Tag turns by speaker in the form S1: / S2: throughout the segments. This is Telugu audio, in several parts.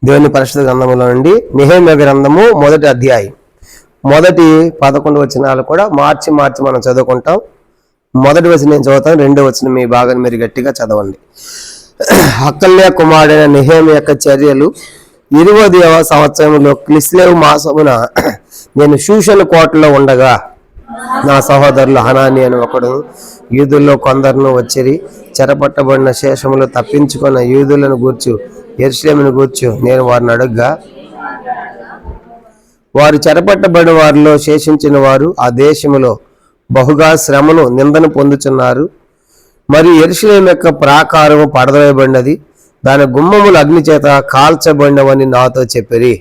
S1: దేవుని పరిశుద్ధ గ్రంథములో నుండి నెహెమ్యా గ్రంథము మొదటి అధ్యాయం మొదటి 11 వచనాలు కూడా మార్చి మనం చదువుకుంటాం. మొదటి వచనం నేను చదువుతాను, రెండో వచనం మీ భాగాన్ని మీరు గట్టిగా చదవండి. హక్కల్యా కుమారుడైన నెహెమ్యా యొక్క చర్యలు 20వ సంవత్సరంలో కిస్లేవు మాసమున నేను షూషను కోటలో ఉండగా నా సహోదరులు హనాని అని ఒకడు యూదుల్లో కొందరును వచ్చిరి. చెరపట్టబడిన శేషములు తప్పించుకున్న యూదులను గూర్చు యెరూషలేమును గూర్చు నేను వారిని అడగ్గా, వారు చెరపట్టబడిన వారిలో శేషించిన వారు ఆ దేశములో బహుగా శ్రమను నిందను పొందుచున్నారు. మరియు యెరూషలేము యొక్క ప్రాకారము పడద్రోయబడినది, దాని గుమ్మములు అగ్ని చేత కాల్చబడినవని నాతో చెప్పిరి.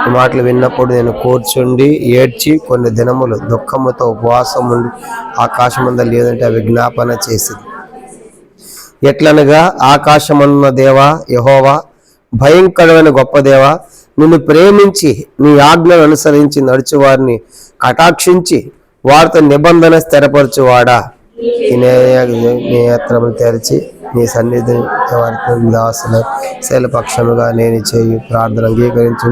S1: ఈ మాటలు విన్నప్పుడు నేను కూర్చుండి ఏడ్చి కొన్ని దినములు దుఃఖముతో ఉపవాసం ఉండి ఆకాశమంద లేదంటే విజ్ఞాపన చేసింది. ఎట్లనగా, ఆకాశమన్న దేవా యెహోవా, భయంకరమైన గొప్ప దేవా, నిన్ను ప్రేమించి నీ ఆజ్ఞను అనుసరించి నడుచువారిని కటాక్షించి వారితో నిబంధన స్థిరపరచువాడా, నేత్రములు తెరిచి నీ సన్నిధి దాసుల శైలపక్షముగా నేను చేయు ప్రార్థన అంగీకరించు.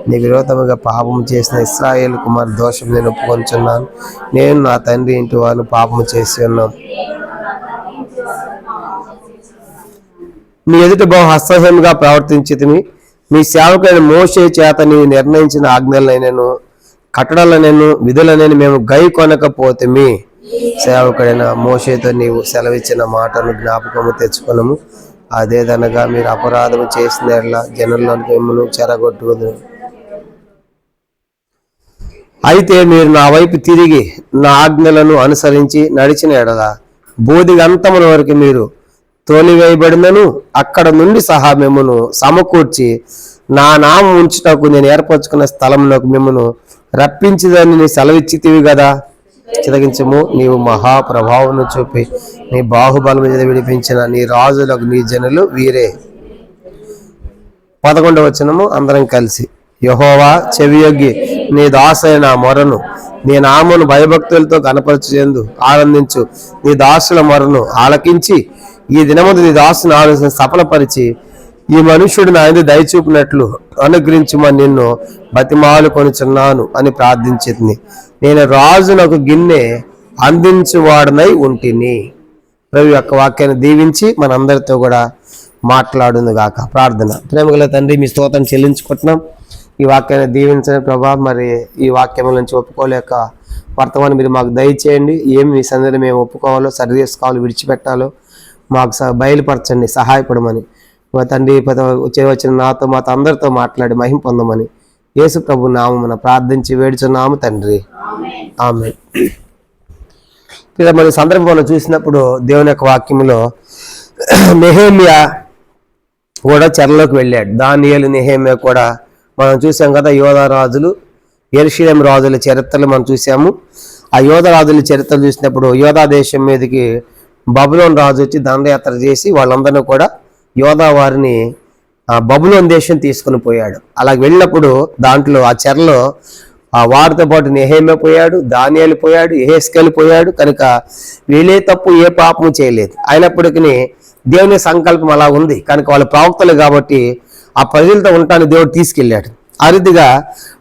S1: నీ విరోధముగా పాపము చేసిన ఇశ్రాయేలు కుమార్ దోషం నేను ఒప్పుకొంచున్నాను. నేను నా తండ్రి ఇంటి వారిని పాపము చేసి ఉన్నాను. నీ ఎదుట బహు అసహ్యంగా ప్రవర్తించితిమి. నీ సేవకులైన మోషే చేత నీవు నిర్ణయించిన ఆజ్ఞలనైనను కట్టడలనైనను విధులనైనా మేము గై కొనకపోతేమి. సేవకుడైన మోషేతో నీవు సెలవిచ్చిన మాటను జ్ఞాపకము తెచ్చుకునము. అదేదనగా, మీరు అపరాధము చేసిన ఎడల జనులను మిమ్మును చెరగొట్టుకుదు. అయితే మీరు నా వైపు తిరిగి నా ఆజ్ఞలను అనుసరించి నడిచిన ఎడల బోధిగంతముల వరకు మీరు తోలివేయబడినను అక్కడ నుండి సహా మిమ్మును సమకూర్చి నా నామం ఉంచుటకు నేను ఏర్పరచుకున్న స్థలంలోకి మిమ్మును రప్పించదని నీ సెలవిచ్చితివి కదా. చితగించము, నీవు మహాప్రభావమును చూపి నీ బాహుబలం మీద విడిపించిన నీ రాజులకు నీ జనులు వీరే. 11వ వచనము అందరం కలిసి. యెహోవా, చెవియొగ్గి నీ దాసైన మొరను, నీ నామమును భయభక్తులతో కనపరచుచేందు ఆనందించు నీ దాసుల మొరను ఆలకించి ఈ దినముందు నీ దాసుని ఆలోచన సఫలపరిచి ఈ మనుష్యుడు నా యందు దయచూపినట్లు అనుగ్రహించుమని నిన్ను బతిమాలు కొనుచున్నాను అని ప్రార్థించింది. నేను రాజునకు గిన్నె అందించువాడనై ఉంటిని. ప్రభు యొక్క వాక్యాన్ని దీవించి మనందరితో కూడా మాట్లాడును గాక. ప్రార్థన. ప్రేమగల తండ్రి, మీ స్తోత్రం చెల్లించుకుంటున్నాం. ఈ వాక్యాన్ని దీవించని ప్రభా, మరి ఈ వాక్యం నుంచి ఒప్పుకోలేక వర్తమానం మీరు మాకు దయచేయండి. ఏమి మీ సందర్భం మేము ఒప్పుకోవాలో, సరి చేసుకోవాలో, విడిచిపెట్టాలో మాకు బయలుపరచండి, సహాయపడమని. మా తండ్రి వచ్చిన నాతో మాతో అందరితో మాట్లాడి మహిమ పొందమని యేసు ప్రభు నామమున ప్రార్థించి వేడుచున్నాము తండ్రి, ఆమేన్. ఇలా మన సందర్భం మనం చూసినప్పుడు దేవుని యొక్క వాక్యంలో నెహెమ్యా కూడా చెరలోకి వెళ్ళాడు. దానియేలు, నెహెమ్యా కూడా మనం చూసాం కదా. యోధా రాజులు, యెరూషలేము రాజుల చరిత్రలు మనం చూసాము. ఆ యోధా రాజుల చరిత్రలు చూసినప్పుడు యోధా దేశం మీదకి బబులోన్ రాజు వచ్చి దండయాత్ర చేసి వాళ్ళందరినీ కూడా యోధా వారిని బబులోన్ దేశం తీసుకుని పోయాడు. అలా వెళ్ళినప్పుడు దాంట్లో ఆ చెరలో వారితో పాటు నెహెమ్యా పోయాడు, దానియేలు పోయాడు, యెహెజ్కేలు పోయాడు. కనుక వీళ్ళే తప్పు, ఏ పాపము చేయలేదు. అయినప్పటికీ దేవుని సంకల్పం అలా ఉంది కనుక వాళ్ళు ప్రవక్తలు కాబట్టి ఆ ప్రజలతో ఉండటానికి దేవుడు తీసుకెళ్ళాడు. ఆ రీతిగా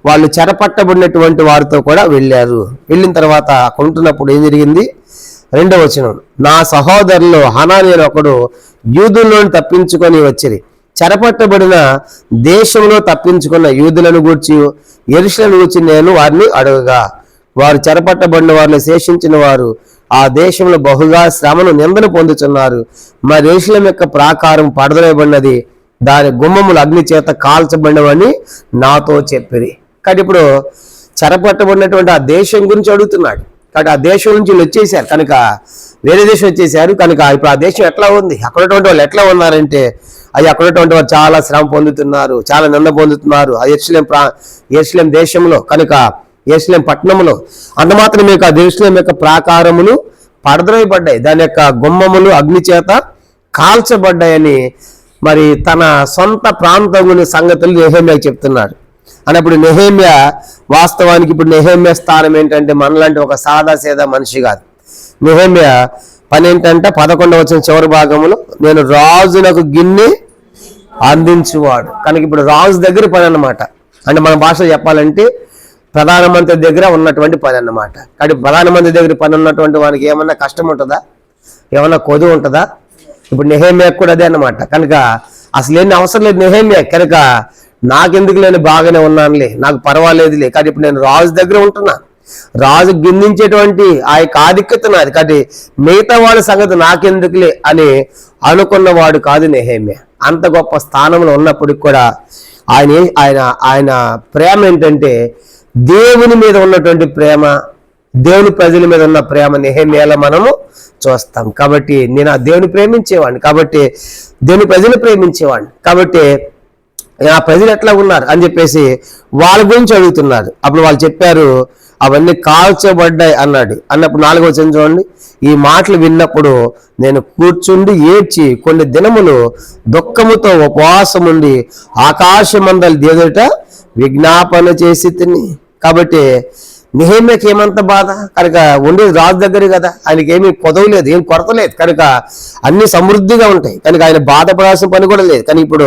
S1: వాళ్ళు చెరపట్టబడినటువంటి వారితో కూడా వెళ్ళారు. వెళ్ళిన తర్వాత అక్కడ ఉంటున్నప్పుడు ఏం జరిగింది? 2వ వచనం. నా సహోదరులు హనాని అని ఒకడు యూదులను తప్పించుకొని వచ్చిరి. చెరపట్టబడిన దేశంలో తప్పించుకున్న యూదులను గూర్చి యెరూషలేమును గూర్చి నేను వారిని అడగగా, వారు చెరపట్టబడిన వారిలో శేషించిన వారు ఆ దేశంలో బహుగా శ్రమను నిందను పొందుతున్నారు. మరి యెరూషలేము యొక్క ప్రాకారం పడద్రోయబడినది, దాని గుమ్మములు అగ్ని చేత కాల్చబడినవని నాతో చెప్పిరి. కాబట్టి ఇప్పుడు చెరపట్టబడినటువంటి ఆ దేశం గురించి అడుగుతున్నాడు. కాబట్టి ఆ దేశం నుంచి వచ్చేసారు కనుక, వేరే దేశం వచ్చేసారు కనుక ఇప్పుడు ఆ దేశం ఎట్లా ఉంది, అక్కడ ఉన్నటువంటి వాళ్ళు ఎట్లా ఉన్నారంటే, అది అక్కడ ఉన్నటువంటి వాళ్ళు చాలా శ్రమ పొందుతున్నారు, చాలా నింద పొందుతున్నారు. ఆ యెరూషలేం దేశంలో కనుక, యెరూషలేం పట్టణంలో అంత మాత్రమే ఆ యెరూషలేం యొక్క ప్రాకారములు పడద్రోయబడ్డాయి, దాని యొక్క గుమ్మములు అగ్ని చేత కాల్చబడ్డాయని మరి తన సొంత ప్రాంతం సంగతులు నెహెమ్యాకు చెప్తున్నాడు. అన్నప్పుడు నెహెమ్యా వాస్తవానికి ఇప్పుడు నెహెమ్యా స్థానం ఏంటంటే మనలాంటి ఒక సాదాసీదా మనిషి కాదు. నెహెమ్యా పని ఏంటంటే 11వ వచనం చివరి భాగంలో నేను రాజునకు గిన్నె అందించువాడు. కనుక ఇప్పుడు రాజు దగ్గర పని అన్నమాట. అంటే మన భాషలో చెప్పాలంటే ప్రధానమంత్రి దగ్గర ఉన్నటువంటి పని అన్నమాట. కానీ ప్రధానమంత్రి దగ్గర పని ఉన్నటువంటి వానికి ఏమన్నా కష్టం ఉంటుందా, ఏమన్నా కొదువు ఉంటుందా? ఇప్పుడు నెహెమ్యాకు కూడా అదే అన్నమాట. కనుక అసలు ఎన్ని అవసరం లేదు నెహెమ్యా. కనుక నాకెందుకు నేను బాగానే ఉన్నానులే, నాకు పర్వాలేదులే, కానీ ఇప్పుడు నేను రాజు దగ్గర ఉంటున్నా, రాజు గిందించేటువంటి ఆ యొక్క ఆధిక్యత నాది, కానీ మిగతా వాళ్ళ సంగతి నాకెందుకులే అని అనుకున్నవాడు కాదు నెహెమ్యా. అంత గొప్ప స్థానంలో ఉన్నప్పటికి కూడా ఆయన ప్రేమ ఏంటంటే దేవుని మీద ఉన్నటువంటి ప్రేమ, దేవుని ప్రజల మీద ఉన్న ప్రేమ నెహెమ్యాలో మనము చూస్తాం. కాబట్టి నేను ఆ దేవుని ప్రేమించేవాడిని, కాబట్టి దేవుని ప్రజలు ప్రేమించేవాడిని, కాబట్టి ఆ ప్రజలు ఎట్లా ఉన్నారు అని చెప్పేసి వాళ్ళ గురించి అడుగుతున్నారు. అప్పుడు వాళ్ళు చెప్పారు అవన్నీ కాల్చబడ్డాయి అన్నప్పుడు 4వ వచనం చూడండి. ఈ మాటలు విన్నప్పుడు నేను కూర్చుండి ఏడ్చి కొన్ని దినములు దుఃఖముతో ఉపవాసం ఉండి ఆకాశమందలి దేవుట విజ్ఞాపన చేసి తిని. కాబట్టి నెహెమ్యాకి ఏమంత బాధ? కనుక ఉండేది రాజు దగ్గరే కదా, ఆయనకి ఏమీ కొదవ లేదు, ఏం కొరత లేదు, కనుక అన్ని సమృద్ధిగా ఉంటాయి, కనుక ఆయన బాధపడాల్సిన పని కూడా లేదు. కానీ ఇప్పుడు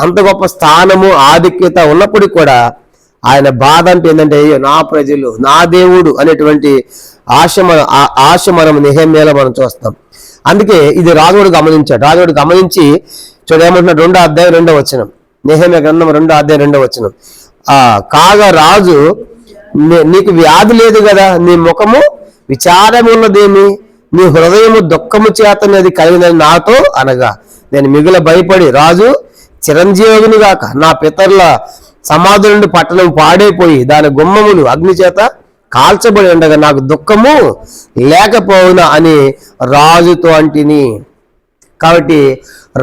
S1: అంత గొప్ప స్థానము ఆధిక్యత ఉన్నప్పటికీ కూడా ఆయన బాధ అంటే ఏంటంటే అయ్యో నా ప్రజలు నా దేవుడు అనేటువంటి ఆశ మనం నెహెమ్యాలో మనం చూస్తాం. అందుకే ఇది రాజుడు గమనించాడు. రాజుడు గమనించి చూడేమంటున్నాడు 2వ అధ్యాయం 2వ వచనం, నెహెమ్యా గ్రంథం 2వ అధ్యాయం 2వ వచనం. కాగా రాజు నీకు వ్యాధి లేదు కదా, నీ ముఖము విచారం ఉన్నదేమి, నీ హృదయము దుఃఖము చేతనేది కలిగినది నాతో అనగా నేను మిగుల భయపడి రాజు చిరంజీవుని గాక నా పితరుల సమాధుల నుండి పట్టణం పాడైపోయి దాని గుమ్మములు అగ్ని చేత కాల్చబడి ఉండగా నాకు దుఃఖము లేకపోవునా అని రాజుతో అంటిని. కాబట్టి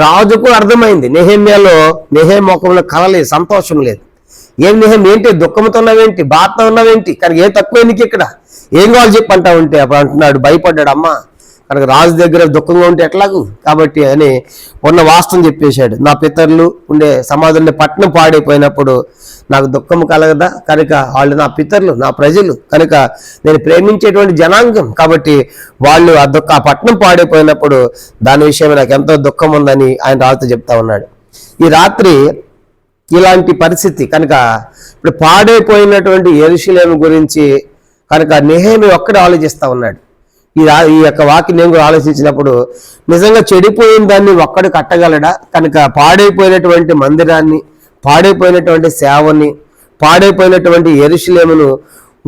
S1: రాజుకు అర్థమైంది నెహెమ్యాలో ముఖంలో కలలేదు, సంతోషం లేదు. ఏం ఏంటి దుఃఖంతో ఉన్నావేంటి, బాధతో ఉన్నావేంటి, కానీ ఏం తక్కువ నీకు ఇక్కడ ఏం కావాలి చెప్పి అంటా ఉంటే అప్పుడు అంటున్నాడు భయపడ్డాడు. అమ్మ కనుక రాజు దగ్గర దుఃఖంగా ఉంటే ఎట్లాగూ, కాబట్టి అని ఉన్న వాస్తవం చెప్పేశాడు. నా పితరులు ఉండే సమాధుల్ని పట్టణం పాడైపోయినప్పుడు నాకు దుఃఖం కలగదా, కనుక వాళ్ళు నా పితరులు నా ప్రజలు, కనుక నేను ప్రేమించేటువంటి జనాంగం, కాబట్టి వాళ్ళు ఆ పట్టణం పాడైపోయినప్పుడు దాని విషయమే నాకు ఎంతో దుఃఖం ఉందని ఆయన రాజుతో చెప్తా ఉన్నాడు. ఈ రాత్రి ఇలాంటి పరిస్థితి కనుక ఇప్పుడు పాడైపోయినటువంటి యెరూషలేము గురించి కనుక నెహెమ్యా ఒక్కడే ఆలోచిస్తూ ఉన్నాడు. ఈ యొక్క వాక్యం నేను కూడా ఆలోచించినప్పుడు నిజంగా చెడిపోయిన దాన్ని ఒక్కడు కట్టగలడా? కనుక పాడైపోయినటువంటి మందిరాన్ని, పాడైపోయినటువంటి సేవని, పాడైపోయినటువంటి యెరూషలేమును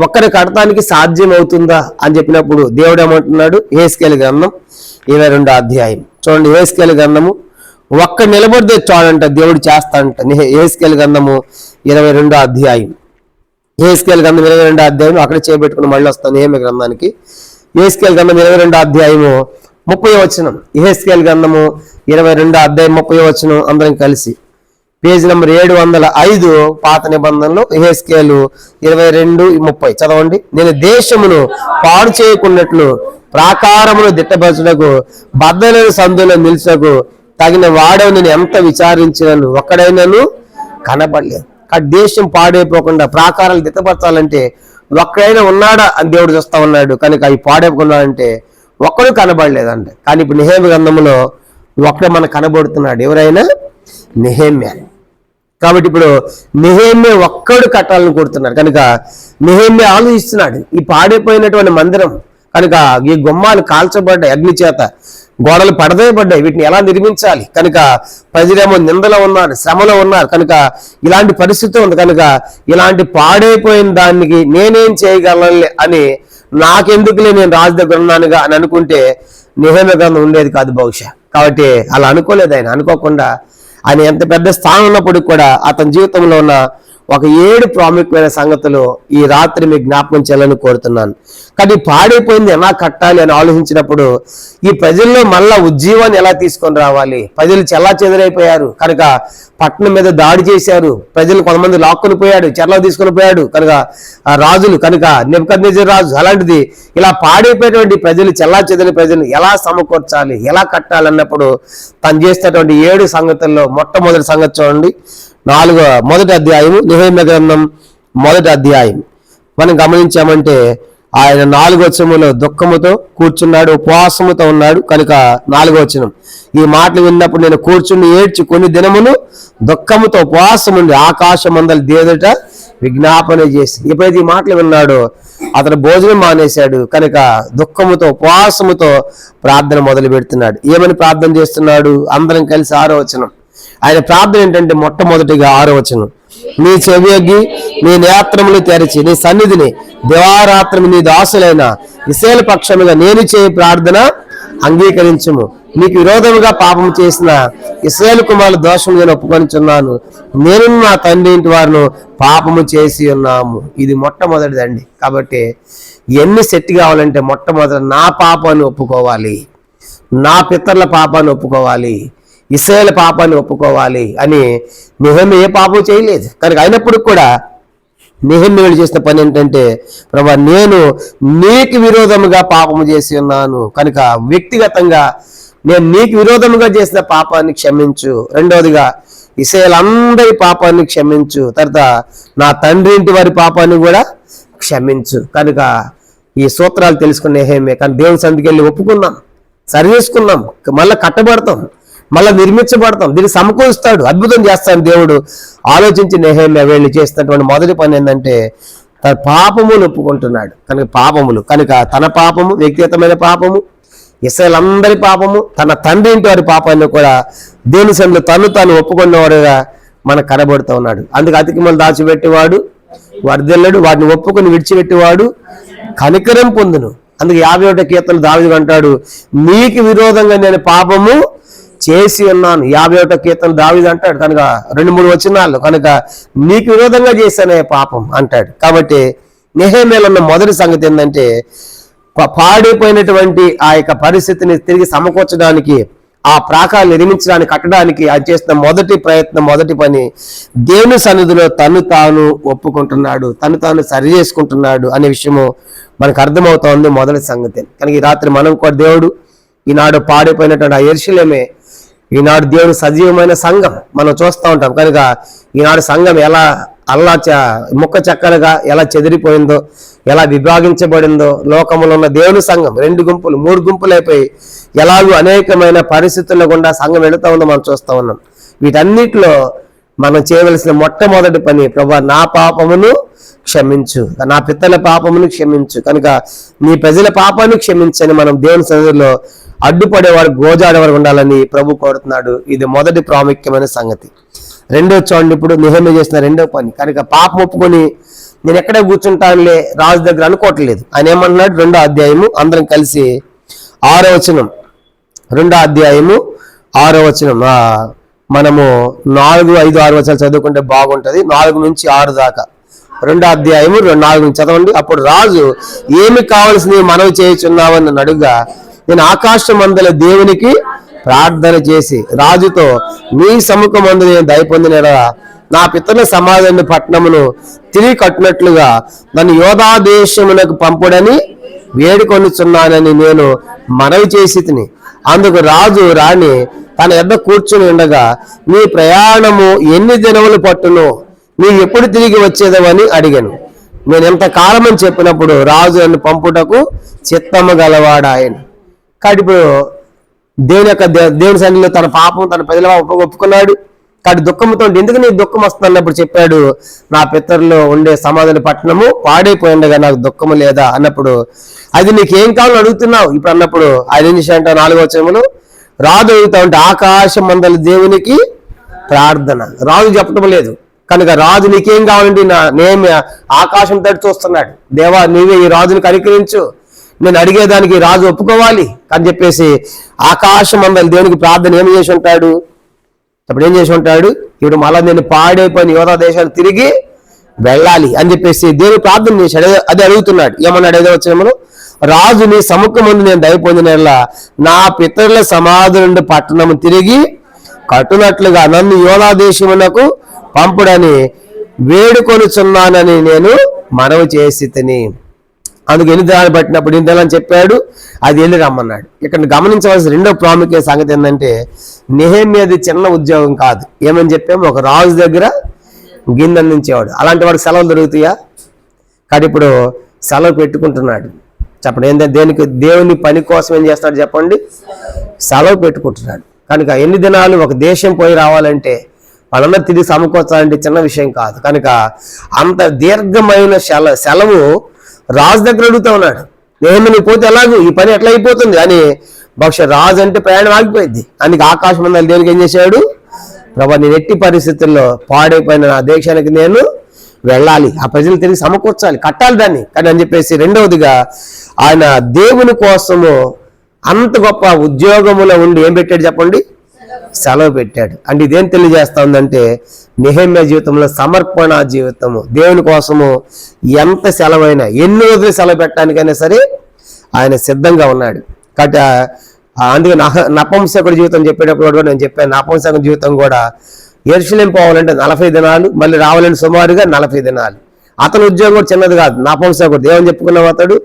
S1: ఒక్కడు కట్టడానికి సాధ్యం అవుతుందా అని చెప్పినప్పుడు దేవుడు ఏమంటున్నాడు? యెహెజ్కేలు గ్రంథం 22వ అధ్యాయం చూడండి. యెహెజ్కేలు గ్రంథము ఒక్క నిలబడితే చాలంట దేవుడు చేస్తాడంట. యెహెజ్కేలు గ్రంథము 22వ అధ్యాయం, యెహెజ్కేలు గ్రంథం 22వ అధ్యాయం అక్కడ చేపెట్టుకుని మళ్ళీ వస్తాను నెహెమ్యా గ్రంథానికి. యెహెజ్కేలు గ్రంథం 22వ అధ్యాయము 30వ వచనం. యెహెజ్కేలు గ్రంథము 22వ అధ్యాయం 30వ వచనం అందరం కలిసి పేజీ నెంబర్ 705 పాత నిబంధనలో యెహెజ్కేలు 22:30 చదవండి. నేను దేశమును పాడు చేయకున్నట్లు ప్రాకారమును దిట్టపరచుటకు బద్దలైన సందులో నిలుచుటకు తగిన వాడవు నేను ఎంత విచారించినను ఒక్కడైనాను కనబడలేదు. దేశం పాడైపోకుండా ప్రాకారాలు దిట్టపరచాలంటే ఒక్కడైనా ఉన్నాడా అని దేవుడు చూస్తా ఉన్నాడు. కనుక అవి పాడైపోకున్నాడంటే ఒక్కడు కనబడలేదంట. కానీ ఇప్పుడు నెహెమ్యా గ్రంథంలో ఒక్కడే మనకు కనబడుతున్నాడు. ఎవరైనా నెహెమ్యా. కాబట్టి ఇప్పుడు నెహెమ్యా ఒక్కడు కట్టాలని కోరుతున్నాడు. కనుక నెహెమ్యా ఆలోచిస్తున్నాడు ఈ పాడైపోయినటువంటి మందిరం కనుక ఈ గుమ్మాలు కాల్చబడ్డాయి అగ్ని చేత, గోడలు పడదేయబడ్డాయి, వీటిని ఎలా నిర్మించాలి? కనుక ప్రజలేమో నిందలో ఉన్నారు, శ్రమలో ఉన్నారు, కనుక ఇలాంటి పరిస్థితి ఉంది. కనుక ఇలాంటి పాడైపోయిన దానికి నేనేం చేయగలను అని నాకెందుకులే నేను రాజు దగ్గర ఉన్నానుగా అని అనుకుంటే నెహెమ్యా గ్రంథం ఉండేది కాదు బహుశా. కాబట్టి అలా అనుకోలేదు ఆయన. అనుకోకుండా ఆయన ఎంత పెద్ద స్థానం ఉన్నప్పటికి కూడా అతని జీవితంలో ఉన్న ఒక 7 ప్రాముఖ్యమైన సంగతులు ఈ రాత్రి మీకు జ్ఞాపకం చేయాలని కోరుతున్నాను. కానీ పాడైపోయింది ఎలా కట్టాలి అని ఆలోచించినప్పుడు ఈ ప్రజల్లో మళ్ళా ఉజ్జీవాన్ని ఎలా తీసుకొని రావాలి? ప్రజలు చెల్లా చెదరైపోయారు కనుక పట్టణం మీద దాడి చేశారు, ప్రజలు కొంతమంది లాక్కొని పోయాడు, చెరలో తీసుకొని పోయాడు కనుక ఆ రాజులు, కనుక నెబుకద్నెజర్ రాజు. అలాంటిది ఇలా పాడైపోయేటువంటి ప్రజలు, చెల్లా చెదరి ప్రజలు ఎలా సమకూర్చాలి, ఎలా కట్టాలి అన్నప్పుడు తను చేసేటువంటి 7 సంగతుల్లో మొట్టమొదటి సంగతి చూడండి. 4వ అధ్యాయము నెహెమ్యా గ్రంథం 1వ అధ్యాయం మనం గమనించామంటే ఆయన 4వ వచనములో దుఃఖముతో కూర్చున్నాడు, ఉపవాసముతో ఉన్నాడు కనుక 4వ వచనం, ఈ మాటలు విన్నప్పుడు నేను కూర్చుని ఏడ్చి కొన్ని దినములు దుఃఖముతో ఉపవాసముండి ఆకాశమందలి దేవుడట విజ్ఞాపన చేసి. ఎప్పుడైతే ఈ మాటలు విన్నాడో అతను భోజనం మానేశాడు కనుక దుఃఖముతో ఉపవాసముతో ప్రార్థన మొదలు పెడుతున్నాడు. ఏమని ప్రార్థన చేస్తున్నాడు? అందరం కలిసి 6వ వచనం. ఆయన ప్రార్థన ఏంటంటే మొట్టమొదటిగా 6వ వచనం, నీ చెవియొగ్గి నీ నేత్రములు తెరిచి నీ సన్నిధిని దివారాత్రము నీ దాసులైన ఇశ్రాయేలు పక్షముగా నేను చేయ ప్రార్థన అంగీకరించుము. నీకు విరోధముగా పాపం చేసిన ఇశ్రాయేలు కుమారుల దోషం నేను ఒప్పుకొనిచున్నాను, నేను నా తండ్రి ఇంటి వారిను పాపము చేసి ఉన్నాము. ఇది మొట్టమొదటిదండి. కాబట్టి ఎన్ని సెట్ కావాలంటే మొట్టమొదటి నా పాపాన్ని ఒప్పుకోవాలి, నా పితరుల పాపాన్ని ఒప్పుకోవాలి, ఇశ్రాయేలు పాపాన్ని ఒప్పుకోవాలి అని నెహెమ్యా ఏ పాపం చేయలేదు. కనుక అయినప్పుడు కూడా నెహెమ్యా చేసిన పని ఏంటంటే, ప్రభా నేను నీకు విరోధముగా పాపము చేసి ఉన్నాను కనుక వ్యక్తిగతంగా నేను నీకు విరోధముగా చేసిన పాపాన్ని క్షమించు. రెండవదిగా ఇశ్రాయేలందరి పాపాన్ని క్షమించు. తర్వాత నా తండ్రి ఇంటి వారి పాపాన్ని కూడా క్షమించు. కనుక ఈ సూత్రాలు తెలుసుకున్న నెహెమ్యా కానీ దేవుని సన్నిధికి వెళ్ళి ఒప్పుకున్నాం, సరి చేసుకున్నాం, మళ్ళీ కట్టబడతాం, మళ్ళీ నిర్మించబడతాం, దీన్ని సమకూరుస్తాడు, అద్భుతం చేస్తాడు దేవుడు ఆలోచించి నెహెమ్యా వెళ్ళి చేస్తున్నటువంటి మొదటి పని ఏంటంటే తన పాపములు ఒప్పుకుంటున్నాడు. కనుక తన పాపము, వ్యక్తిగతమైన పాపము, ఇశ్రాయేలందరి పాపము, తన తండ్రి ఇంటి వారి పాపాన్ని కూడా దేవుని సన్నిధిలో తాను ఒప్పుకున్నవాడుగా మనకు కనబడుతూ ఉన్నాడు. అందుకే అతికిమలు దాచిపెట్టేవాడు వర్ధిల్లడు, వాటిని ఒప్పుకొని విడిచిపెట్టేవాడు కనికరం పొందును. అందుకే 51వ కీర్తన దావీదు అంటాడు, నీకు విరోధంగా నేను పాపము చేసి ఉన్నాను. 51వ కీర్తన దావీదు అంటాడు కనుక 2-3 వచనాలు, కనుక నీకు విరోధంగా చేశానే పాపం అంటాడు. కాబట్టి నెహెమ్యాలో ఉన్న మొదటి సంగతి ఏంటంటే పాడైపోయినటువంటి ఆ యొక్క పరిస్థితిని తిరిగి సమకూర్చడానికి, ఆ ప్రాకారాలు నిర్మించడానికి, కట్టడానికి అది చేసిన మొదటి ప్రయత్నం, మొదటి పని దేవుని సన్నిధిలో తాను ఒప్పుకుంటున్నాడు, తాను సరి చేసుకుంటున్నాడు అనే విషయము మనకు అర్థమవుతోంది. మొదటి సంగతి. కనుక ఈ రాత్రి మనం కూడా దేవుడు ఈనాడు పాడైపోయినటువంటి ఆ యెరూషలేమే ఈనాడు దేవుని సజీవమైన సంఘం మనం చూస్తూ ఉంటాం. కనుక ఈనాడు సంఘం ఎలా ముక్క చెక్కలుగా ఎలా చెదిరిపోయిందో, ఎలా విభాగించబడిందో, లోకములో ఉన్న దేవుని సంఘం 2 గుంపులు 3 గుంపులు అయిపోయి ఎలాగూ అనేకమైన పరిస్థితుల్లో గుండా సంఘం వెళుతూ ఉందో మనం చూస్తూ ఉన్నాం. వీటన్నిటిలో మనం చేయవలసిన మొట్టమొదటి పని, ప్రభువా నా పాపమును క్షమించు, నా పితరుల పాపమును క్షమించు, కనుక నీ ప్రజల పాపాన్ని క్షమించని మనం దేవుని సన్నిధిలో అడ్డుపడేవాడు, గోజాడేవాడు ఉండాలని ప్రభు కోరుతున్నాడు. ఇది మొదటి ప్రాముఖ్యమైన సంగతి. రెండో చూడండి, ఇప్పుడు నెహెమ్యా చేసిన రెండో పని. కనుక పాపం ఒప్పుకొని నేను ఎక్కడే కూర్చుంటానులే రాజు దగ్గర అనుకోవట్లేదు. ఆయన ఏమన్నాడు? 2వ అధ్యాయము అందరం కలిసి 6వ వచనం, 2వ అధ్యాయము 6వ వచనం. మనము 4, 5, 6 వచనాలు చదువుకుంటే బాగుంటది. 4 నుంచి 6 దాకా 2వ అధ్యాయము 4 నుంచి చదవండి. అప్పుడు రాజు ఏమి కావలసింది మనవి చేయుచున్నావని నన్ను అడుగుగా, నేను ఆకాశమందల దేవునికి ప్రార్థన చేసి రాజుతో నీ సముఖమందు నేను దయ పొందిన నా పితరుల సమాధాన పట్టణమును తిరిగి కట్టినట్లుగా నన్ను యోధా దేశమునకు పంపుడని వేడుకొనిచున్నానని నేను మనవి చేసి తిని. అందుకు రాజు రాణి తన యొద్ద కూర్చుని ఉండగా, నీ ప్రయాణము ఎన్ని దినములు పట్టును, నీవు ఎప్పుడు తిరిగి వచ్చేదవని అడిగాను. నేను ఎంతకాలమని చెప్పినప్పుడు రాజు నన్ను పంపుటకు చిత్తము గలవాడాయన. కాబట్టి ఇప్పుడు దేవుని సన్నిధిలో తన పాపం, తన ప్రజల ఒప్పుకున్నాడు. కాబట్టి దుఃఖంతో ఎందుకు నీకు దుఃఖం వస్తుంది అన్నప్పుడు చెప్పాడు, నా పితరులో ఉండే సమాధాన పట్టణము పాడైపోయిండగా నాకు దుఃఖము లేదా అన్నప్పుడు, అది నీకేం కావాలని అడుగుతున్నావు ఇప్పుడు అన్నప్పుడు ఆయన ఏం చేశాడంట 4వ వచనములో రాజు అడుగుతా ఉంటే ఆకాశం మందల దేవునికి ప్రార్థన. రాజు చెప్పడం లేదు. కనుక రాజు నీకేం కావాలంటే నేను ఆకాశం తడి చూస్తున్నాడు, దేవా నీవే ఈ రాజుని కనికరించు, నేను అడిగేదానికి రాజు ఒప్పుకోవాలి అని చెప్పేసి ఆకాశం మందల దేవునికి ప్రార్థన ఏమి చేసి ఉంటాడు? అప్పుడు ఏం చేసి ఉంటాడు? ఇప్పుడు మళ్ళా నేను పాడైపోయిన యోధా దేశాలు తిరిగి వెళ్ళాలి అని చెప్పేసి దేవుడు ప్రార్థన చేశాడు. అది అడుగుతున్నాడు. ఏమన్నాడు? 5వ వచనములో, రాజు నీ సముఖమందు నేను దయ పొందినలా నా పితరుల సమాధి నుండి పట్టణము తిరిగి కట్టునట్లుగా నన్ను యోధా దేశమునకు పంపుడని వేడుకొనుచున్నానని నేను మనవి చేసి తిని. అందుకు 8 దినాలు పట్టినప్పుడు 8 దినాలని చెప్పాడు, అది వెళ్ళి రమ్మన్నాడు. ఇక్కడ గమనించవలసిన రెండో ప్రాముఖ్య సంగతి ఏంటంటే, నెహెమ్యాది చిన్న ఉద్యోగం కాదు. ఏమని చెప్పాము? ఒక రాజు దగ్గర గిన్నె అందించేవాడు. అలాంటి వాడికి సెలవులు దొరుకుతాయా? కాబట్టి ఇప్పుడు సెలవు పెట్టుకుంటున్నాడు. చెప్పండి, ఏంటంటే దేనికి? దేవుని పని కోసం ఏం చేస్తాడు చెప్పండి? సెలవు పెట్టుకుంటున్నాడు. కనుక ఎన్ని దినాలు ఒక దేశం పోయి రావాలంటే వాళ్ళందరూ తిరిగి సమకూర్చాలంటే చిన్న విషయం కాదు. కనుక అంత దీర్ఘమైన సెలవు రాజు దగ్గర అడుగుతా ఉన్నాడు. నేను పోతే ఎలాగూ ఈ పని ఎట్లా అయిపోతుంది అని. బహుశా రాజు అంటే ప్రయాణం ఆగిపోయింది. అందుకే ఆకాశం మందాలు దేవునికి ఏం చేశాడు? ప్రభా, నేను ఎట్టి పరిస్థితుల్లో పాడైపోయిన నా దేశానికి నేను వెళ్ళాలి, ఆ ప్రజలు తిరిగి సమకూర్చాలి, కట్టాలి దాన్ని కానీ అని చెప్పేసి. రెండవదిగా ఆయన దేవుని కోసము అంత గొప్ప ఉద్యోగములో ఉండి ఏం పెట్టాడు చెప్పండి? సెలవు పెట్టాడు. అంటే ఇదేం తెలియజేస్తా ఉందంటే నెహెమ్యా జీవితంలో సమర్పణ జీవితము. దేవుని కోసము ఎంత సెలవైనా, ఎన్ని రోజులు సెలవు పెట్టడానికైనా సరే ఆయన సిద్ధంగా ఉన్నాడు. కాబట్టి అందుకే నపుంసకుడి జీవితం చెప్పేటప్పుడు కూడా నేను చెప్పాను, నపుంసకుడి జీవితం కూడా యెరూషలేము పోవాలంటే 40 దినాలు, మళ్ళీ రావాలంటే సుమారుగా 40 దినాలు. అతని ఉద్యోగం కూడా చిన్నది కాదు. నపుంసకుడు దేవుని చెప్పుకున్నాం, అతడు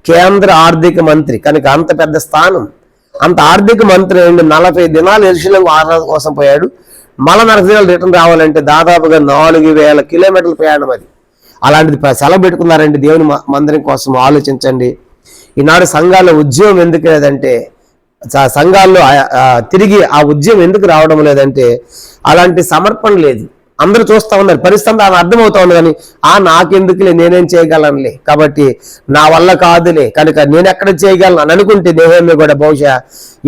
S1: కేంద్ర ఆర్థిక మంత్రి. కనుక అంత పెద్ద స్థానం, అంత ఆర్థిక మంత్రి అండి. 40 దినాలు యెరూషలేము ఆరాధన కోసం పోయాడు. మళ్ళీ 40 దినాలు రిటర్న్ రావాలంటే దాదాపుగా 4000 కిలోమీటర్ల ప్రయాణం అది. అలాంటిది సెలవు పెట్టుకున్నారంటే దేవుని మందిరం కోసం. ఆలోచించండి, ఈనాడు సంఘాల్లో ఉద్యమం ఎందుకు లేదంటే, సంఘాల్లో తిరిగి ఆ ఉద్యమం ఎందుకు రావడం లేదంటే అలాంటి సమర్పణ లేదు. అందరూ చూస్తూ ఉన్నారు, పరిస్థితి అర్థమవుతా ఉంది కానీ నాకెందుకులే, నేనేం చేయగలనులే, కాబట్టి నా వల్ల కాదులే, కనుక నేను ఎక్కడ చేయగలను అని అనుకుంటే నెహెమ్యా కూడా బహుశా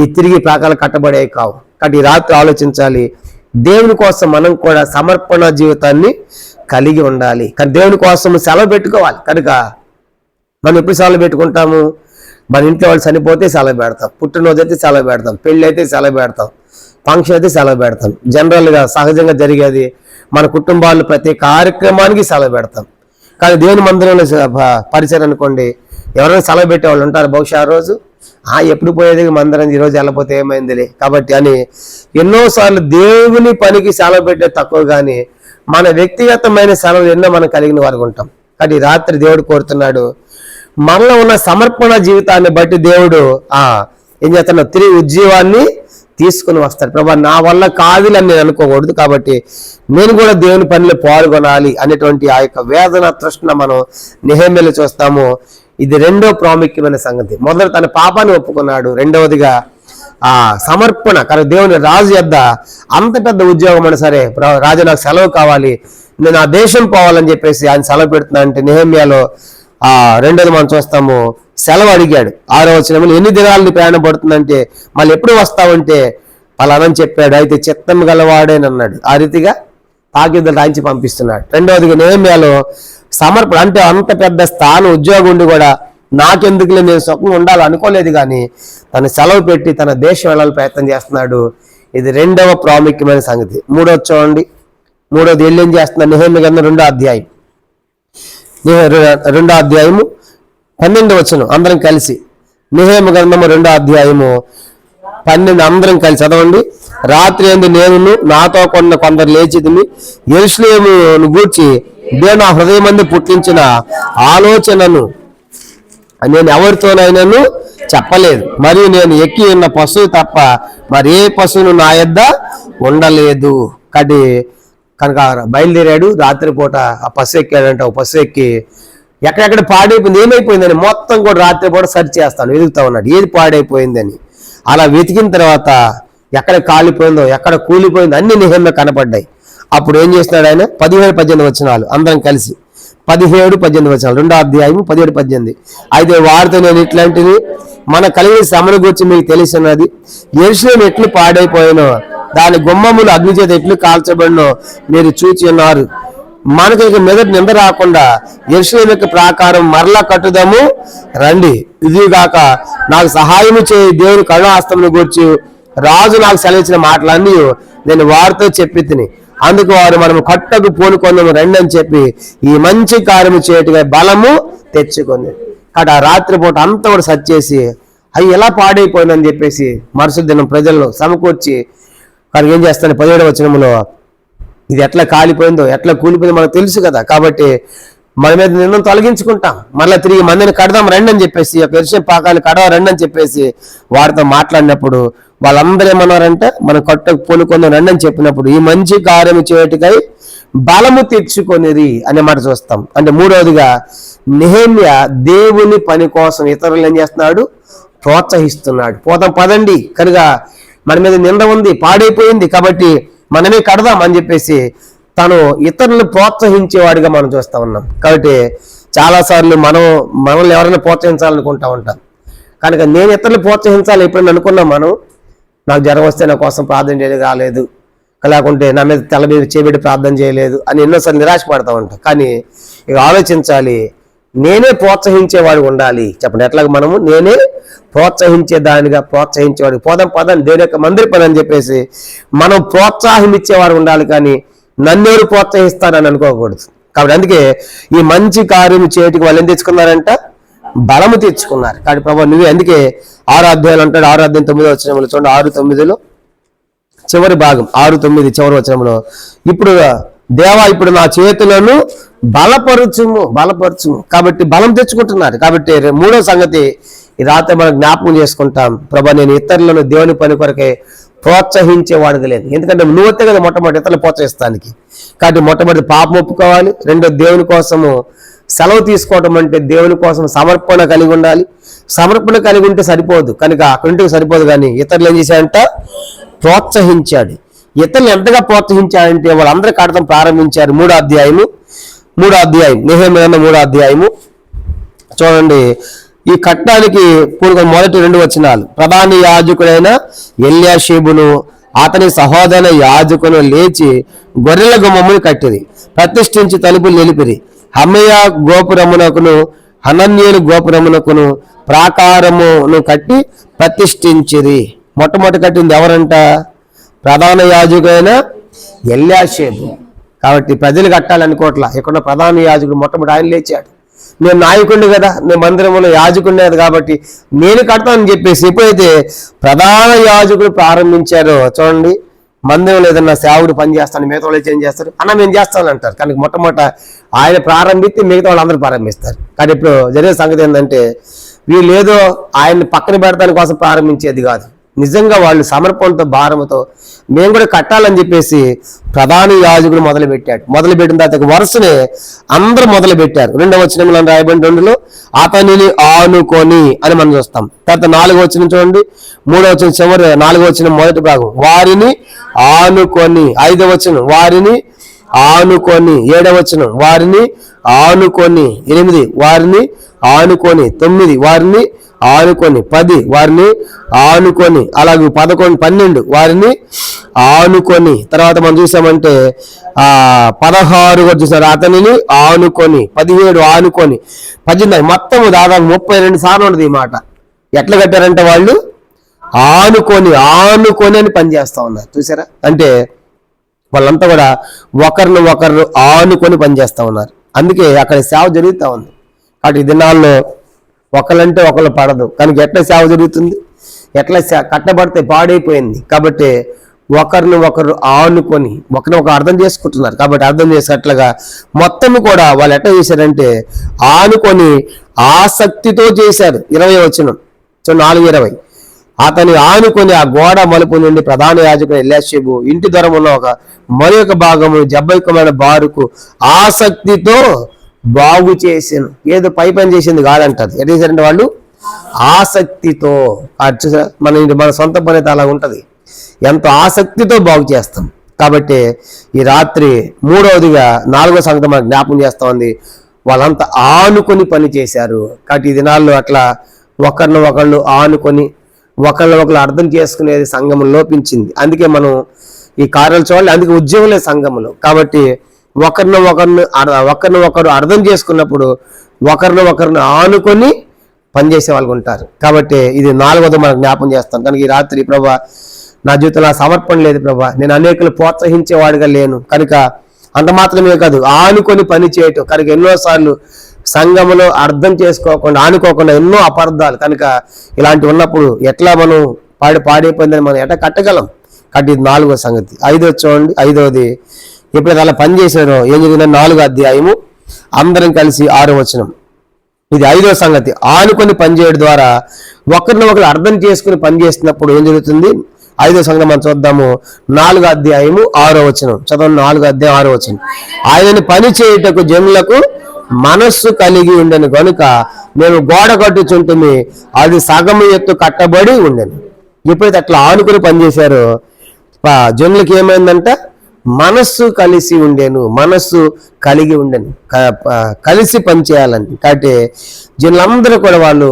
S1: ఈ తిరిగి ప్రాకాలు కట్టబడే కావు. కాబట్టి ఈ రాత్రి ఆలోచించాలి, దేవుని కోసం మనం కూడా సమర్పణ జీవితాన్ని కలిగి ఉండాలి. కానీ దేవుని కోసం సెలవు పెట్టుకోవాలి. కనుక మనం ఎప్పుడు సెలవు పెట్టుకుంటాము? మన ఇంట్లో వాళ్ళు చనిపోతే సెలవు పెడతాం, పుట్టినరోజు అయితే సెలవు పెడతాం, పెళ్ళి అయితే సెలవు పెడతాం, ఫంక్షన్ అయితే సెలవు పెడతాం. జనరల్గా సహజంగా జరిగేది మన కుటుంబాల్లో ప్రతి కార్యక్రమానికి సెలవు పెడతాం. కానీ దేవుని మందిరంలో పరిచయం అనుకోండి, ఎవరైనా సెలవు పెట్టే వాళ్ళు ఉంటారు బహుశా ఆ రోజు ఎప్పుడు పోయేది మందిరం, ఈరోజు వెళ్ళకపోతే ఏమైందిలే కాబట్టి అని. ఎన్నోసార్లు దేవుని పనికి సెలవు పెట్టే తక్కువ, కానీ మన వ్యక్తిగతమైన సెలవులు ఎన్నో మనం కలిగిన వారికి ఉంటాం. కానీ రాత్రి దేవుడు కోరుతున్నాడు, మనలో ఉన్న సమర్పణ జీవితాన్ని బట్టి దేవుడు ఏం చేస్తున్నాడు? తిరిగి ఉద్యోగాన్ని తీసుకుని వస్తాడు. ప్రభా, నా వల్ల కాదులే అని నేను అనుకోకూడదు, కాబట్టి నేను కూడా దేవుని పనిలో పాల్గొనాలి అనేటువంటి ఆ యొక్క వేదన తృష్ణ మనం నెహెమ్యాలో చూస్తాము. ఇది రెండో ప్రాముఖ్యమైన సంగతి. మొదట తన పాపాన్ని ఒప్పుకున్నాడు, రెండవదిగా సమర్పణ. కానీ దేవుని రాజు యొద్ద అంత పెద్ద ఉద్యోగం అయినా సరే, రాజు నాకు సెలవు కావాలి, నేను ఆ దేశం పోవాలని చెప్పేసి ఆయన సెలవు పెడుతున్నా అంటే నెహెమ్యాలో రెండోది మనం చూస్తాము, సెలవు అడిగాడు. 6వ వచనంలో ఎన్ని దినాలని ప్రయాణం పడుతుందంటే, మళ్ళీ ఎప్పుడు వస్తావంటే పలానని చెప్పాడు. అయితే చిత్తం గలవాడేనన్నాడు. ఆ రీతిగా తాకిద్దలు రాయించి పంపిస్తున్నాడు. రెండవదిగా నెహెమ్యాలో సమర్పణ. అంటే అంత పెద్ద స్థానం ఉద్యోగం ఉండి కూడా నాకెందుకులే, నేను సుఖంగా ఉండాలి అనుకోలేదు, కానీ తను సెలవు పెట్టి తన దేశం వెళ్ళాలని ప్రయత్నం చేస్తున్నాడు. ఇది రెండవ ప్రాముఖ్యమైన సంగతి. మూడోది చూడండి, మూడోది ఏం చేస్తున్నాడు? నెహెమ్యా గ్రంథం 2వ అధ్యాయం 2వ అధ్యాయము 12వ వచనం అందరం కలిసి. నెహెమ్యా గ్రంథము 2వ అధ్యాయము 12 అందరం కలిసి చదవండి. రాత్రి యందు నేను నాతో కొందరు లేచితిమి, యెరూషలేమును గూర్చి దేవుడు నా హృదయమందు పుట్టించిన ఆలోచనను నేను ఎవరితోనైనాను చెప్పలేదు, మరియు నేను ఎక్కి ఉన్న పశువు తప్ప మరి ఏ పశువును నా యొద్ద ఉండలేదు. కనుక బయలుదేరాడు. రాత్రిపూట ఆ పశువు ఎక్కాడంటే, ఒక పశువు ఎక్కి ఎక్కడెక్కడ పాడైపోయింది, ఏమైపోయిందని మొత్తం కూడా రాత్రిపూట సెర్చ్ చేస్తాను, వెతుకుతా ఉన్నాడు ఏది పాడైపోయిందని. అలా వెతికిన తర్వాత ఎక్కడ కాలిపోయిందో, ఎక్కడ కూలిపోయిందో అన్ని నెహెమ్యా కనపడ్డాయి. అప్పుడు ఏం చేస్తున్నాడు ఆయన? 17-18 వచనాలు అందరం కలిసి. 17-18 వచనాలు 2వ అధ్యాయం 17-18. అయితే వారితో నేను ఇట్లాంటివి మన కలిగిన శ్రమను గురించి మీకు తెలిసినది. యెరూషలేము ఎట్లు పాడైపోయినో, దాని గుమ్మములు అగ్ని చేత ఎట్లు కాల్చబడినో మీరు చూచి ఉన్నారు. మనకు ఇక మెదటి నింద రాకుండా యెరూషలేము యొక్క ప్రాకారం మరలా కట్టుదాము రండి. ఇదిగాక నాకు సహాయము చేయి దేవుని కరుణాహస్తమును గూర్చి రాజు నాకు సెలవిచ్చిన మాటలన్నీ నేను వారితో చెప్పి తిని, అందుకు వారు మనము కట్టకు పూనుకొందాము రండి అని చెప్పి ఈ మంచి కార్యము చేయటగా బలము తెచ్చుకుంది. కాబట్టి ఆ రాత్రిపూట అంతా కూడా సెర్చ్ చేసి అవి ఎలా పాడైపోయిందని చెప్పేసి మరుసటి దినం ప్రజలను సమకూర్చి వారికి ఏం చేస్తాను? 17వ వచనంలో ఇది ఎట్లా కాలిపోయిందో, ఎట్లా కూలిపోయిందో మనకు తెలుసు కదా, కాబట్టి మన మీద నిన్ను తొలగించుకుంటాం, మళ్ళీ తిరిగి మందిని కడదాం రండి అని చెప్పేసి, యెరూషలేము పాకాలు కడవ రండి అని చెప్పేసి వారితో మాట్లాడినప్పుడు వాళ్ళందరూ ఏమన్నారంటే మనం కట్టకు పూనుకొందాం రండి అని చెప్పినప్పుడు ఈ మంచి కార్యము చేయటకై బలము తెచ్చుకొనిరి అనే మాట చూస్తాం. అంటే మూడవదిగా నెహెమ్యా దేవుని పని కోసం ఇతరులు ఏం చేస్తున్నాడు? ప్రోత్సహిస్తున్నాడు. పోతాం పదండి, కనుక మన మీద నింద ఉంది, పాడైపోయింది, కాబట్టి మనమే కడదాం అని చెప్పేసి తను ఇతరులను ప్రోత్సహించేవాడిగా మనం చూస్తూ ఉన్నాం. కాబట్టి చాలాసార్లు మనల్ని ఎవరైనా ప్రోత్సహించాలనుకుంటా ఉంటాం. కనుక నేను ఇతరులు ప్రోత్సహించాలి ఎప్పుడైనా అనుకున్నాం మనం, నాకు జ్వరం వస్తే నా కోసం ప్రార్థన చేయడానికి రాలేదు, లేకుంటే నా మీద తల మీద చేపెట్టి ప్రార్థన చేయలేదు అని ఎన్నోసార్లు నిరాశపడతా ఉంటాం. కానీ ఇక ఆలోచించాలి, నేనే ప్రోత్సహించేవాడు ఉండాలి. చెప్పండి, ఎట్లాగ మనము నేనే ప్రోత్సహించేదానిగా ప్రోత్సహించేవాడు. పదం దేవుని యొక్క మందిర పని అని చెప్పేసి మనం ప్రోత్సాహం ఇచ్చేవాడు ఉండాలి, కానీ నన్నేరు ప్రోత్సహిస్తానని అనుకోకూడదు. కాబట్టి అందుకే ఈ మంచి కార్యం చేయటికి వాళ్ళు ఏం తెచ్చుకున్నారంట? బలము తెచ్చుకున్నారు. కాబట్టి ప్రభు నువ్వే, అందుకే 6 అధ్యాయాలు అంటాడు. 6 అధ్యాయం 9వ వచనంలో చూడండి, 6:9 చివరి భాగం, 6:9 చివరి వచనంలో, ఇప్పుడు దేవా ఇప్పుడు నా చేతులను బలపరుచుము. కాబట్టి బలం తెచ్చుకుంటున్నారు. కాబట్టి మూడో సంగతి ఈ రాత్రి మనం జ్ఞాపకం చేసుకుంటాం, ప్రభా నేను ఇతరులను దేవుని పని కొరకే ప్రోత్సహించేవాడుగా లేదు. ఎందుకంటే నువ్వు వస్తే కదా మొట్టమొదటి ఇతరులు ప్రోత్సహిస్తానికి. కాబట్టి మొట్టమొదటి పాపం ఒప్పుకోవాలి, రెండో దేవుని కోసము సెలవు తీసుకోవడం, అంటే దేవుని కోసం సమర్పణ కలిగి ఉండాలి. సమర్పణ కలిగి ఉంటే సరిపోదు, కనుక అక్కడింటికి సరిపోదు, కానీ ఇతరులు ఏం చేశాడంట? ప్రోత్సహించాడు. ఇతరులు ఎంతగా ప్రోత్సహించాడంటే వాళ్ళందరూ కడతం ప్రారంభించారు. 3వ అధ్యాయం నెహెమ్యా 3వ అధ్యాయము చూడండి. ఈ కట్టడానికి పూర్వ మొదటి 2 వచనాలు, ప్రధాన యాజకుడైన ఎల్యాషీబును అతని సహోదర యాజకును లేచి గొర్రెల గుమ్మమును కట్టిరి, ప్రతిష్ఠించి తలుపులు నిలిపిరి. హమయ గోపురమునకును హనన్యేలు గోపురమునకును ప్రాకారమును కట్టి ప్రతిష్ఠించిరి. మొట్టమొదటి కట్టింది ఎవరంట? ప్రధాన యాజకుడైన ఎల్యాషీబు. కాబట్టి ప్రజలు కట్టాలనుకోవట్లా, ఇక్కడ ప్రధాన యాజకుడు మొట్టమొదటి ఆయన లేచాడు. నేను నాయకుడిని కదా, నేను మందిరంలో యాజకుడిని కాబట్టి నేను కడతానని చెప్పేసి ఎప్పుడైతే ప్రధాన యాజకుడు ప్రారంభించారో చూడండి, మందిరంలో ఏదన్నా సేవకుడు పని చేస్తాను, మిగతా వాళ్ళు ఏం చేస్తారు? మేము చేస్తాను అంటారు. కానీ మొట్టమొదట ఆయన ప్రారంభిస్తే మిగతా వాళ్ళందరూ ప్రారంభిస్తారు. కానీ ఇప్పుడు జరిగే సంగతి ఏంటంటే వీళ్ళు ఏదో ఆయన్ని పక్కన పెడతాని కోసం ప్రారంభించేది కాదు, నిజంగా వాళ్ళు సమర్పణతో భారంతో మేము కూడా కట్టాలని చెప్పేసి ప్రధాన యాజకుడు మొదలుపెట్టిన తర్వాత వరుసనే అందరూ మొదలుపెట్టారు. 2వ వచనంలో రాయబడిన 2లో అతనిని ఆనుకొని అని మనం చూస్తాం. తర్వాత 4వ వచనం చూడండి, 3వ వచనం చివరి 4వ వచనం మొదటి భాగం వారిని ఆనుకొని, 5వ వచనం వారిని ఆనుకొని, 7వ వచనం వారిని ఆనుకొని, 8 వారిని ఆనుకొని, 9 వారిని ఆనుకొని, 10 వారిని ఆనుకొని, అలాగే 11, 12 వారిని ఆనుకొని. తర్వాత మనం చూసామంటే 16 కూడా చూసారు, అతనిని ఆనుకొని, 17 ఆనుకొని, 18 మొత్తం దాదాపు 32 సార్లు ఉన్నది ఈ మాట. ఎట్లా కట్టారంటే వాళ్ళు ఆనుకొని అని పనిచేస్తా ఉన్నారు. చూసారా? అంటే వాళ్ళంతా కూడా ఒకరు ఆనుకొని పనిచేస్తా ఉన్నారు. అందుకే అక్కడ సేవ జరుగుతూ ఉంది. కాబట్టి ఈ దినాల్లో ఒకళ్ళంటే ఒకళ్ళు పడదు, కనుక ఎట్లా సేవ జరుగుతుంది? ఎట్లా కట్టబడితే పాడైపోయింది. కాబట్టి ఒకరు ఆనుకొని ఒకరు అర్థం చేసుకుంటున్నారు. కాబట్టి అర్థం చేసేట్లుగా మొత్తం కూడా వాళ్ళు ఎట్లా చేశారంటే ఆనుకొని ఆసక్తితో చేశారు. 20వ వచనం 4:20 అతని ఆనుకొని ఆ గోడ మలుపు నుండి ప్రధాన యాజకుడు ఎల్యాషీబు ఇంటి దూరం ఉన్న మరొక భాగము జబ్బైకమైన బారుకు ఆసక్తితో బాగు చేసాను. ఏదో పని చేసింది కాదంటారు. ఎట్లా చేశారంటే వాళ్ళు ఆసక్తితో. మన సొంత పని అయితే అలా ఉంటుంది, ఎంతో ఆసక్తితో బాగు చేస్తాం. కాబట్టి ఈ రాత్రి 3వదిగా 4వ సంగతి మనకు జ్ఞాపకం చేస్తా ఉంది, వాళ్ళంతా ఆనుకొని పని చేశారు. కాబట్టి ఈ దినాల్లో అట్లా ఒకళ్ళు ఆనుకొని ఒకళ్ళు అర్థం చేసుకునేది సంఘము లోపించింది. అందుకే మనం ఈ కార్యాలు చూడాలి, అందుకే ఉద్యోగులే సంఘములు. కాబట్టి ఒకరిని అర్థం చేసుకున్నప్పుడు ఒకరిని ఆనుకొని పనిచేసే వాళ్ళు ఉంటారు. కాబట్టి ఇది 4వది మనకు జ్ఞాపం చేస్తాం. కనుక ఈ రాత్రి ప్రభా నా జీవితంలో సమర్పణ లేదు ప్రభా, నేను అనేకులు ప్రోత్సహించేవాడిగా లేను, కనుక అంత మాత్రమే కాదు ఆనుకొని పని చేయటం. కనుక ఎన్నోసార్లు సంఘములో అర్థం చేసుకోకుండా ఆనుకోకుండా ఎన్నో అపార్థాలు. కనుక ఇలాంటివి ఉన్నప్పుడు ఎట్లా మనం పాడైపోయిందని మనం ఎట్లా కట్టగలం? కాబట్టి ఇది 4వ సంగతి. 5వది చూడండి, 5వది ఎప్పుడైతే అలా పని చేశారో ఏం జరిగిందో 4వ అధ్యాయము అందరం కలిసి 6వ వచనం. ఇది 5వ సంగతి. ఆనుకొని పనిచేయడం ద్వారా ఒకరిని అర్థం చేసుకుని పనిచేస్తున్నప్పుడు ఏం జరుగుతుంది? 5వ సంఘం మనం చూద్దాము. 4వ అధ్యాయము 6వ వచనం చదవండి. 4వ అధ్యాయం 6వ వచనం. ఆయనని పని చేయుటకు జనులకు మనస్సు కలిగి ఉండెను కనుక మేము గోడ కట్టుచుంటుమి, అది సగము ఎత్తు కట్టబడి ఉండెను. ఎప్పుడైతే అట్లా ఆనుకుని పనిచేశారో జనులకు ఏమైందంట? మనస్సు కలిసి ఉండేను, మనస్సు కలిగి ఉండేను, కలిసి పనిచేయాలని. కాబట్టి జనులందరూ కూడా వాళ్ళు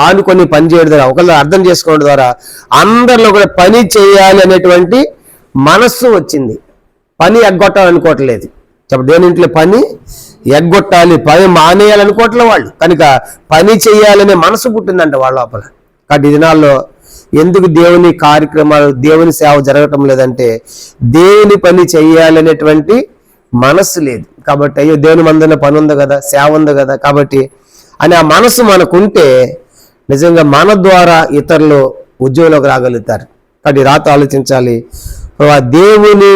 S1: ఆనుకొని పని చేయడం ద్వారా, ఒకళ్ళు అర్థం చేసుకోవడం ద్వారా అందరిలో కూడా పని చేయాలి అనేటువంటి మనస్సు వచ్చింది. పని ఎగ్గొట్టాలనుకోవట్లేదు. చెప్పండి, దేని ఇంట్లో పని ఎగ్గొట్టాలి, పని మానేయాలనుకోవట్లే వాళ్ళు. కనుక పని చేయాలనే మనసు పుట్టిందంట వాళ్ళ లోపల. కాబట్టి ఈ దినాల్లో ఎందుకు దేవుని కార్యక్రమాలు, దేవుని సేవ జరగటం లేదంటే దేవుని పని చేయాలనేటువంటి మనస్సు లేదు. కాబట్టి అయ్యో దేవుని మందిరంలో పని ఉంది కదా, సేవ ఉంది కదా, కాబట్టి అని ఆ మనసు మనకుంటే నిజంగా మన ద్వారా ఇతరులు ఉద్యోగంలోకి రాగలుగుతారు. కాబట్టి రాత ఆలోచించాలి, దేవుని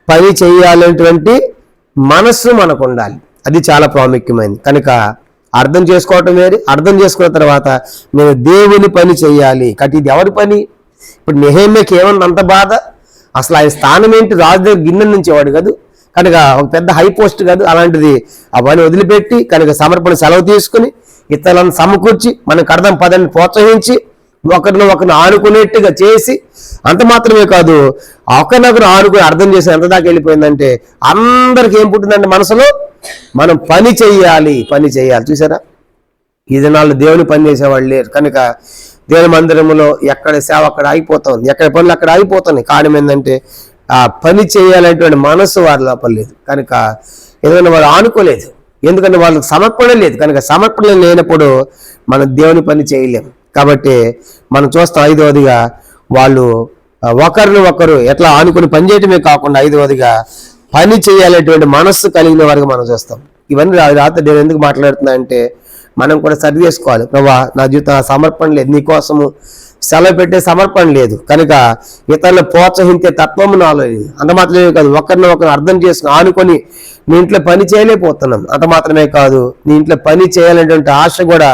S1: పని చేయాలనేటువంటి మనస్సు మనకు ఉండాలి. అది చాలా ప్రాముఖ్యమైనది. కనుక అర్థం చేసుకోవటం వేరు, అర్థం చేసుకున్న తర్వాత నేను దేవుని పని చేయాలి. కాబట్టి ఇది ఎవరి పని? ఇప్పుడు నెహెమ్యాకి ఏమన్నా అంత బాధ? అసలు ఆయన స్థానం ఏంటి? రాజు దగ్గర గిన్నె నుంచి వాడు కాదు, కనుక ఒక పెద్ద హై పోస్ట్ కాదు. అలాంటిది ఆ పని వదిలిపెట్టి కనుక సమర్పణ సెలవు తీసుకుని ఇతరులను సమకూర్చి మనకు అర్థం పదాన్ని ప్రోత్సహించి ఒకరిని ఆనుకునేట్టుగా చేసి, అంత మాత్రమే కాదు ఒకరినొకరు ఆనుకుని అర్థం చేసి ఎంత దాకా వెళ్ళిపోయిందంటే అందరికి ఏం పుట్టిందంటే మనసులో మనం పని చెయ్యాలి, పని చేయాలి. చూసారా, ఈ దినాల్లో దేవుని పని చేసేవాళ్ళు లేరు. కనుక దేవుని మందిరంలో ఎక్కడ సేవ అక్కడ ఆగిపోతుంది, ఎక్కడ పనులు అక్కడ ఆగిపోతున్నాయి. కారణం ఏంటంటే ఆ పని చేయాలనేటువంటి మనసు వారి లోపల లేదు. కనుక ఏదైనా వాళ్ళు ఆనుకోలేదు, ఎందుకంటే వాళ్ళకి సమర్పణ లేదు. కనుక సమర్పణ లేనప్పుడు మనం దేవుని పని చేయలేము. కాబట్టి మనం చూస్తాం 5వదిగా వాళ్ళు ఒకరిని ఒకరు ఎట్లా ఆనుకుని పనిచేయటమే కాకుండా 5వదిగా పని చేయాలనేటువంటి మనస్సు కలిగిన వారికి మనం చూస్తాం. ఇవన్నీ రాత్రి నేను ఎందుకు మాట్లాడుతున్నా అంటే మనం కూడా సరి చేసుకోవాలి. ప్రభా, నా జీవితం సమర్పణ లేదు, నీకోసము సెలవు పెట్టే సమర్పణ లేదు. కనుక ఇతరులు ప్రోత్సహించే తత్వము నాలో లేదు. అంత మాత్రమే కాదు, ఒకరిని ఒకరు అర్థం చేసుకుని ఆనుకొని నీ ఇంట్లో పని చేయలేకపోతున్నాం. అంత మాత్రమే కాదు, నీ ఇంట్లో పని చేయాలనేటువంటి ఆశ కూడా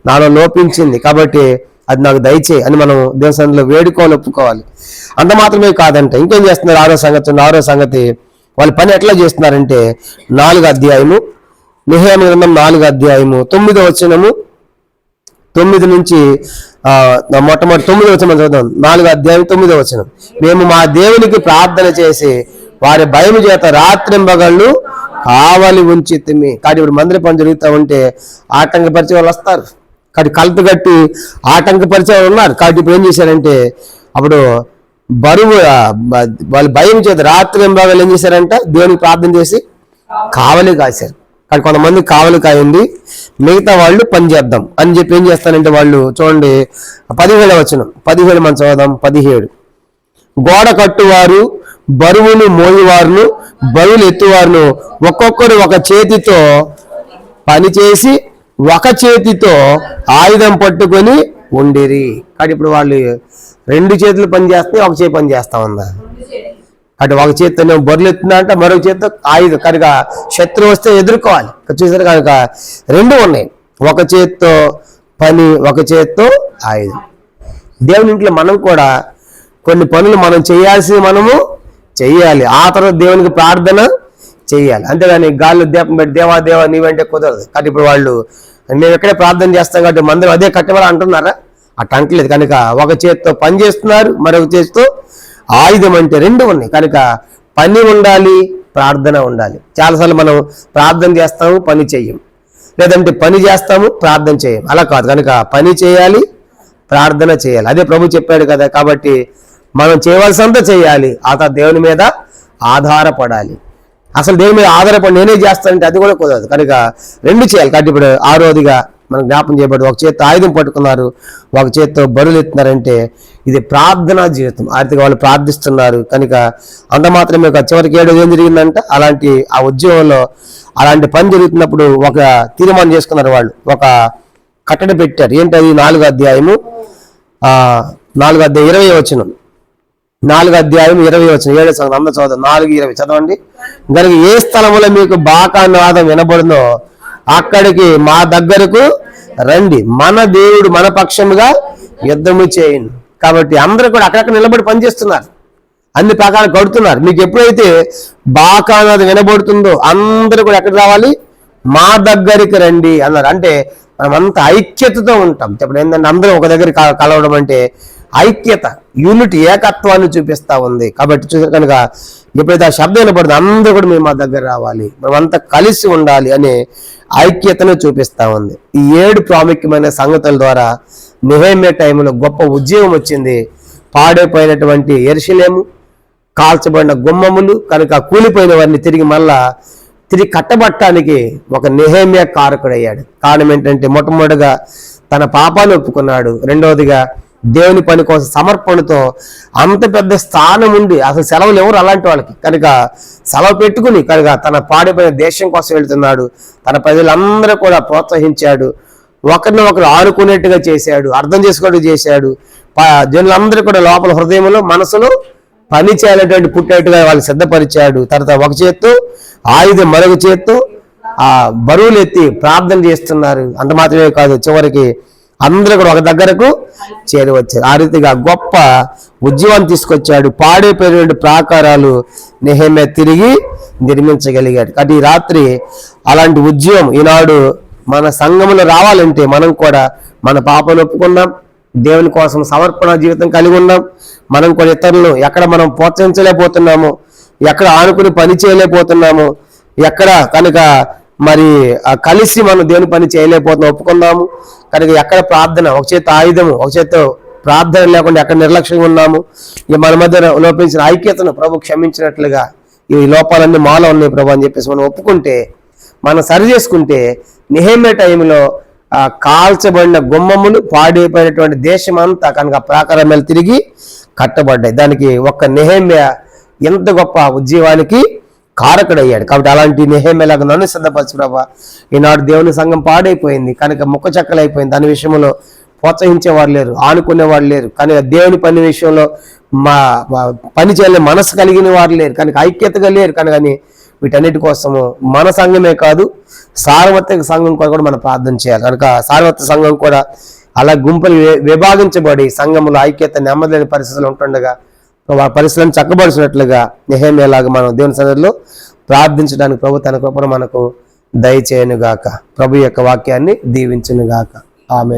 S1: నాలో లోపించింది. కాబట్టి అది నాకు దయచేయి అని మనం దేవస్థానంలో వేడుకోవాలి, ఒప్పుకోవాలి. అంత మాత్రమే కాదంటే ఇంకేం చేస్తున్నారు? 6వ సంగతి వాళ్ళ పని ఎట్లా చేస్తున్నారంటే 4వ అధ్యాయము నెహెమ్యా గ్రంథం 4వ అధ్యాయము 9వ వచనము 9 నుంచి మొట్టమొదటి 9వ వచనం చదువుదాం. 4వ అధ్యాయం 9వ వచనం. మేము మా దేవునికి ప్రార్థన చేసి వారి భయం చేత రాత్రింబగళ్ళు కావలి ఉంచితిమి. కాబట్టి ఇప్పుడు మందిర పని జరుగుతూ ఉంటే ఆటంకపరిచే వాళ్ళు వస్తారు. కాబట్టి కలుపు కట్టి ఆటంకపరిచే వాళ్ళు ఉన్నారు. కాబట్టి ఇప్పుడు ఏం చేశారంటే అప్పుడు బరువు వాళ్ళు భయం చేత రాత్రింబగళ్ళు ఏం చేశారంట? దేవునికి ప్రార్థన చేసి కావలి కాశారు. కానీ కొంతమంది కావలి కాయండి, మిగతా వాళ్ళు పని చేద్దాం అని చెప్పి ఏం చేస్తారంటే వాళ్ళు చూడండి 17వ వచనం 17 మనం చదువుదాం. 17 గోడ కట్టువారు, బరువును మోయువారును, బరువులు ఎత్తువారును ఒక్కొక్కరు ఒక చేతితో పని చేసి ఒక చేతితో ఆయుధం పట్టుకొని ఉండిరి. కానీ ఇప్పుడు వాళ్ళు 2 చేతులు పని చేస్తే ఒక చేతి పని చేస్తా ఉందా? అటు ఒక చేతితో బొర్రెలు ఎత్తుందా అంటే మరొక చేతితో ఆయుధం. కనుక శత్రువు వస్తే ఎదుర్కోవాలి. చూసారు, కనుక 2 ఉన్నాయి. ఒక చేతితో పని, ఒక చేతితో ఆయుధం. దేవుని ఇంట్లో మనం కూడా కొన్ని పనులు మనం చేయాల్సి మనము చెయ్యాలి. ఆ తర్వాత దేవునికి ప్రార్థన చెయ్యాలి. అంతేగాని గాల్లో దీపం పెట్టి దేవా నీవంటే కుదరదు. కాబట్టి ఇప్పుడు వాళ్ళు మేము ఎక్కడే ప్రార్థన చేస్తాం కాబట్టి మందిరం అదే కట్టేవాళ్ళు అంటున్నారా? అట్ట అంటలేదు. కనుక ఒక చేతితో పని చేస్తున్నారు, మరొక చేతితో ఆయుధం. అంటే 2 ఉన్నాయి. కనుక పని ఉండాలి, ప్రార్థన ఉండాలి. చాలాసార్లు మనం ప్రార్థన చేస్తాము, పని చెయ్యం, లేదంటే పని చేస్తాము, ప్రార్థన చేయం. అలా కాదు. కనుక పని చేయాలి, ప్రార్థన చేయాలి. అదే ప్రభు చెప్పాడు కదా. కాబట్టి మనం చేయవలసినంత చేయాలి, ఆ తర్వాత దేవుని మీద ఆధారపడాలి. అసలు దేవుని మీద ఆధారపడి నేనే చేస్తానంటే అది కూడా కుదరదు. కనుక 2 చేయాలి. కాబట్టి ఇప్పుడు 6వదిగా మనం జ్ఞాపం చేయబడి ఒక చేతితో ఆయుధం పట్టుకున్నారు, ఒక చేతితో బరువులు ఎత్తున్నారంటే ఇది ప్రార్థనా జీవితం. ఆర్థిక వాళ్ళు ప్రార్థిస్తున్నారు. కనుక అంత మాత్రమే కాదు, చివరికి 7 ఏం జరిగిందంట? అలాంటి ఆ ఉద్యోగంలో అలాంటి పని జరుగుతున్నప్పుడు ఒక తీర్మానం చేసుకున్నారు వాళ్ళు, ఒక కట్టడి పెట్టారు. ఏంటది? 4వ అధ్యాయము 20వ వచనం. 4వ అధ్యాయం 20వ వచనం. 7వ సంగతి అందరూ చదవండి. 4:20 చదవండి. కనుక ఏ స్థలములో మీకు బాకానాదం వినబడునో అక్కడికి మా దగ్గరకు రండి, మన దేవుడు మన పక్షముగా యుద్ధము చేయను. కాబట్టి అందరూ కూడా అక్కడక్కడ నిలబడి పనిచేస్తున్నారు, అన్ని ప్రకారం కడుతున్నారు. మీకు ఎప్పుడైతే బాకానాది వినబడుతుందో అందరూ కూడా ఎక్కడ రావాలి, మా దగ్గరికి రండి అన్నారు. అంటే మనం అంత ఐక్యతతో ఉంటాం. ఇప్పుడు ఏంటంటే అందరూ ఒక దగ్గర కలవడం అంటే ఐక్యత, యూనిటీ, ఏకత్వాన్ని చూపిస్తా ఉంది. కాబట్టి చూసారు కనుక ఎప్పుడైతే ఆ శబ్దం వినపడుతుందో అందరూ కూడా మేము మా దగ్గర రావాలి, మనం అంతా కలిసి ఉండాలి అనే ఐక్యతను చూపిస్తా ఉంది. ఈ 7 ప్రాముఖ్యమైన సంగతుల ద్వారా నెహెమ్యా టైంలో గొప్ప ఉద్యోగం వచ్చింది. పాడైపోయినటువంటి యెరూషలేము, కాల్చబడిన గుమ్మములు కనుక కూలిపోయిన వారిని తిరిగి కట్టబట్టడానికి ఒక నెహెమ్యా కారకుడయ్యాడు. కారణం ఏంటంటే మొట్టమొదటిగా తన పాపాన్ని ఒప్పుకున్నాడు, రెండవదిగా దేవుని పని కోసం సమర్పణతో అంత పెద్ద స్థానం ఉండి అసలు సెలవులు ఎవరు అలాంటి వాళ్ళకి కనుక సెలవు పెట్టుకుని కనుక తన పాడిపోయిన దేశం కోసం వెళ్తున్నాడు. తన ప్రజలందరూ కూడా ప్రోత్సహించాడు, ఒకరిని ఒకరు ఆనుకునేట్టుగా చేశాడు, అర్థం చేసుకోవడం చేశాడు. జనులందరూ కూడా లోపల హృదయంలో మనసులో పని చేయాలనేటువంటి పుట్టేట్టుగా వాళ్ళు సిద్ధపరిచాడు. తర్వాత ఒక చేత్తో ఆయుధం మరొక చేత్తో ఆ బరువులు ఎత్తి ప్రార్థన చేస్తున్నారు. అంత మాత్రమే కాదు, చివరికి అందరూ కూడా ఒక దగ్గరకు చేరి వచ్చారు. ఆ రీతిగా గొప్ప ఉద్యమాన్ని తీసుకొచ్చాడు. పాడైపోయినటువంటి ప్రాకారాలు నెహెమ్యా తిరిగి నిర్మించగలిగాడు. కాబట్టి ఈ రాత్రి అలాంటి ఉద్యమం ఈనాడు మన సంఘంలో రావాలంటే మనం కూడా మన పాపను ఒప్పుకున్నాం, దేవుని కోసం సమర్పణ జీవితం కలిగి ఉన్నాం. మనం కూడా ఇతరులను ఎక్కడ మనం ప్రోత్సహించలేకపోతున్నాము, ఎక్కడ ఆనుకుని పని చేయలేకపోతున్నాము, ఎక్కడ కనుక మరి కలిసి మనం దేవుని పని చేయలేకపోతున్నాం ఒప్పుకున్నాము. కనుక ఎక్కడ ప్రార్థన, ఒక చేత ఆయుధము, ఒక చేత ప్రార్థన లేకుండా ఎక్కడ నిర్లక్ష్యంగా ఉన్నాము. ఇక మన మధ్య లోపించిన ఐక్యతను ప్రభు క్షమించినట్లుగా ఈ లోపాలన్నీ మాలో ఉన్నాయి ప్రభు అని చెప్పేసి మనం ఒప్పుకుంటే, మనం సరి చేసుకుంటే నెహెమ్యా టైంలో కాల్చబడిన గుమ్మములు, పాడైపోయినటువంటి దేశం అంతా కనుక ప్రాకారం మీద తిరిగి కట్టబడ్డాయి. దానికి ఒక్క నెహెమ్యా ఎంత గొప్ప ఉద్యమానికి కారకుడయ్యాడు. కాబట్టి అలాంటి నెహెమ్యాలాగా నన్ను సిద్ధపరచు ప్రభా. ఈనాడు దేవుని సంఘం పాడైపోయింది కనుక ముక్క చెక్కలైపోయింది. దాని విషయంలో ప్రోత్సహించేవారు లేరు, ఆనుకునేవారు లేరు. కానీ దేవుని పని విషయంలో పని చేయలే మనసు కలిగిన వారు లేరు, కనుక ఐక్యతగా లేరు. కనుకని వీటన్నిటి కోసము మన సంఘమే కాదు, సార్వత్రిక సంఘం కూడా మనం ప్రార్థన చేయాలి. కనుక సార్వత్రిక సంఘం కూడా అలా గుంపులు విభాగించబడి సంఘంలో ఐక్యత నెమ్మదిలేని పరిస్థితులు ఉంటుండగా ఆ పరిస్థితులను చక్కబరిచినట్లుగా నెహెమ్యాలాగా మనం దేవుని సన్నిధిలో ప్రార్థించడానికి ప్రభు తన కృపను మనకు దయచేయనుగాక. ప్రభు యొక్క వాక్యాన్ని దీవించునుగాక. ఆమేన్.